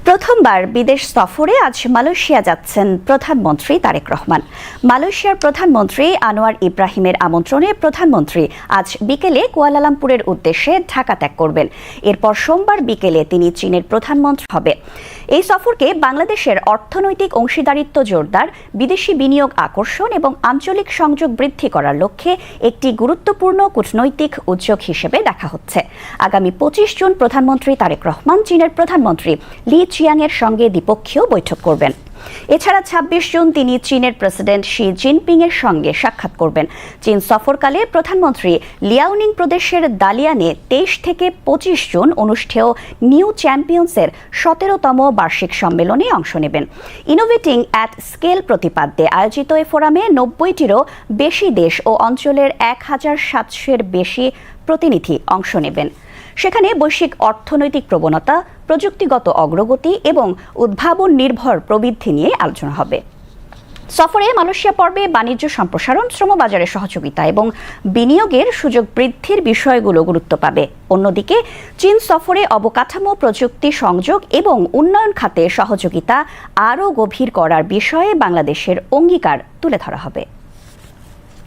প্রথমবার বিদেশ সফরে আজ মালয়েশিয়া যাচ্ছেন প্রধানমন্ত্রী তারেক রহমান। মালয়েশিয়ার প্রধানমন্ত্রী আনোয়ার ইব্রাহিমের আমন্ত্রণে প্রধানমন্ত্রী আজ বিকেলে কুয়ালালামপুরের উদ্দেশ্যে ঢাকা ত্যাগ করবেন। এরপর সোমবার বিকেলে তিনি চীনের প্রধানমন্ত্রী হবে। এই সফরকে বাংলাদেশের অর্থনৈতিক অংশীদারিত্ব জোরদার, বিদেশি বিনিয়োগ আকর্ষণ এবং আঞ্চলিক সংযোগ বৃদ্ধি করার লক্ষ্যে একটি গুরুত্বপূর্ণ কূটনৈতিক উদ্যোগ হিসেবে দেখা হচ্ছে। আগামী 25 জুন প্রধানমন্ত্রী তারেক রহমান চীনের প্রধানমন্ত্রী লি চিয়াংয়ের সঙ্গে দ্বিপক্ষীয় বৈঠক করবেন। এছাড়া 26 জুন তিনি চীনের প্রেসিডেন্ট শি জিনপিংয়ের সঙ্গে সাক্ষাৎ করবেন। চীন সফরকালে প্রধানমন্ত্রী লিয়াওনিং প্রদেশের দালিয়ানে 23 থেকে 25 জুন অনুষ্ঠেয় নিউ চ্যাম্পিয়ন্সের 17তম বার্ষিক সম্মেলনে অংশ নেবেন। ইনোভেটিং অ্যাট স্কেল প্রতিপাদ্যে আয়োজিত এ ফোরামে 90টিরও বেশি দেশ ও অঞ্চলের 1700-এর বেশি প্রতিনিধি অংশ নেবেন। সেখানে বৈশ্বিক অর্থনৈতিক প্রবণতা, প্রযুক্তিগত অগ্রগতি এবং উদ্ভাবন নির্ভর প্রবৃদ্ধি নিয়ে আলোচনা হবে। সফরে মালয়েশিয়া পর্বে বাণিজ্য সম্প্রসারণ, শ্রমবাজারের সহযোগিতা এবং বিনিয়োগের সুযোগ বৃদ্ধির বিষয়গুলো গুরুত্ব পাবে। অন্যদিকে চীন সফরে অবকাঠামো, প্রযুক্তি সংযোগ এবং উন্নয়ন খাতে সহযোগিতা আরও গভীর করার বিষয়ে বাংলাদেশের অঙ্গীকার তুলে ধরা হবে।